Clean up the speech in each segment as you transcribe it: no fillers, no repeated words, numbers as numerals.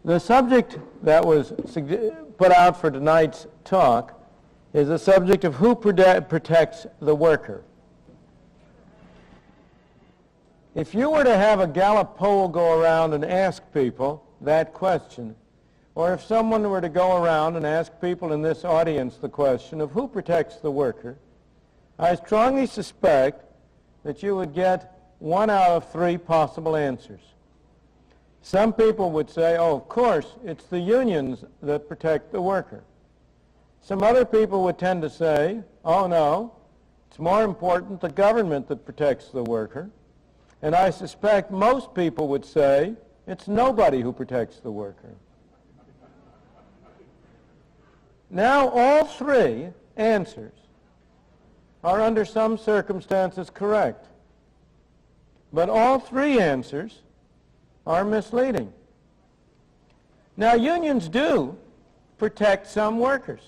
The subject that was put out for tonight's talk is the subject of who protects the worker. If you were to have a Gallup poll go around and ask people that question, or if someone were to go around and ask people in this audience the question of who protects the worker, I strongly suspect that you would get 1 out of 3 possible answers. Some people would say, oh, of course, it's the unions that protect the worker. Some other people would tend to say, oh, no, it's more important the government that protects the worker. And I suspect most people would say, it's nobody who protects the worker. Now, all 3 answers are under some circumstances correct. But all 3 answers are misleading. Now, unions do protect some workers.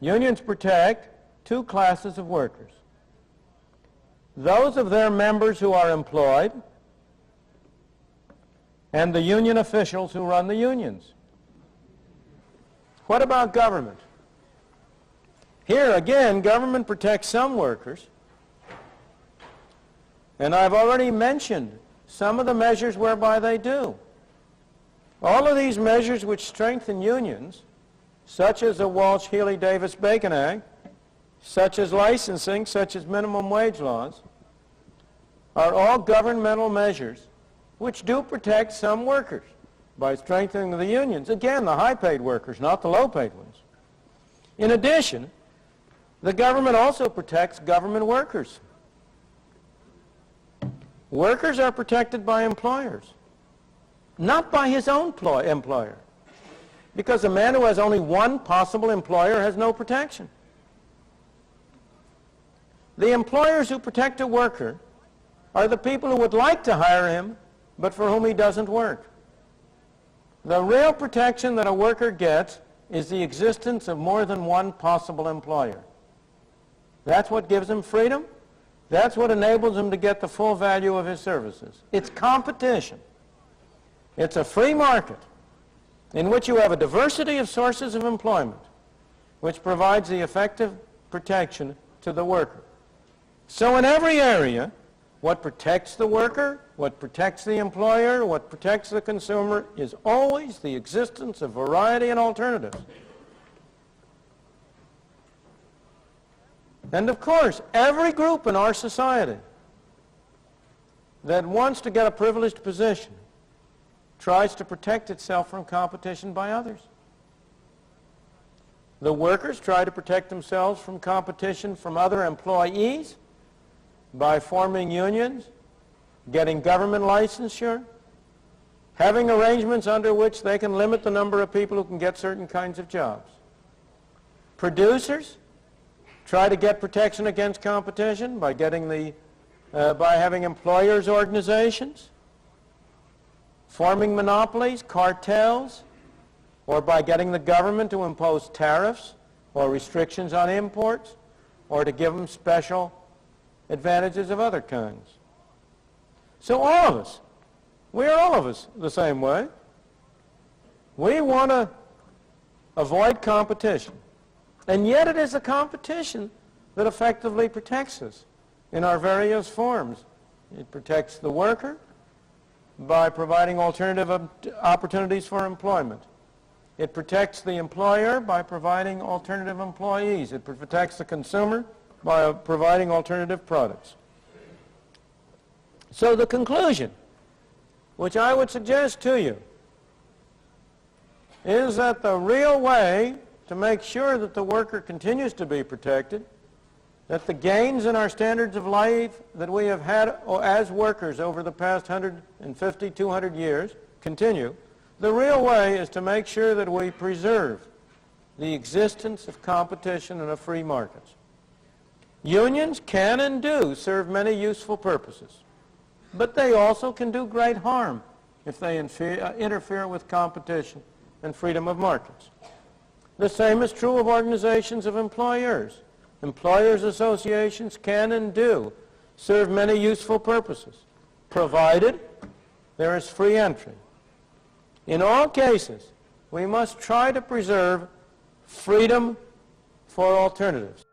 Unions protect 2 classes of workers. Those of their members who are employed and the union officials who run the unions. What about government? Here again, government protects some workers, and I've already mentioned some of the measures whereby they do. All of these measures which strengthen unions, such as the Walsh-Healy-Davis-Bacon Act, such as licensing, such as minimum wage laws, are all governmental measures which do protect some workers by strengthening the unions. Again, the high-paid workers, not the low-paid ones. In addition, the government also protects government workers. Workers are protected by employers, not by his own employer, because a man who has only one possible employer has no protection. The employers who protect a worker are the people who would like to hire him, but for whom he doesn't work. The real protection that a worker gets is the existence of more than one possible employer. That's what gives him freedom. That's what enables him to get the full value of his services. It's competition. It's a free market in which you have a diversity of sources of employment, which provides the effective protection to the worker. So in every area, what protects the worker, what protects the employer, what protects the consumer is always the existence of variety and alternatives. And of course, every group in our society that wants to get a privileged position tries to protect itself from competition by others. The workers try to protect themselves from competition from other employees by forming unions, getting government licensure, having arrangements under which they can limit the number of people who can get certain kinds of jobs. Producers try to get protection against competition by having employers' organizations, forming monopolies, cartels, or by getting the government to impose tariffs or restrictions on imports, or to give them special advantages of other kinds. So all of us, we are all of us the same way. We want to avoid competition. And yet it is the competition that effectively protects us in our various forms. It protects the worker by providing alternative opportunities for employment. It protects the employer by providing alternative employees. It protects the consumer by providing alternative products. So the conclusion, which I would suggest to you, is that the real way to make sure that the worker continues to be protected, that the gains in our standards of life that we have had as workers over the past 150, 200 years continue, the real way is to make sure that we preserve the existence of competition and of free markets. Unions can and do serve many useful purposes, but they also can do great harm if they interfere with competition and freedom of markets. The same is true of organizations of employers. Employers' associations can and do serve many useful purposes, provided there is free entry. In all cases, we must try to preserve freedom for alternatives.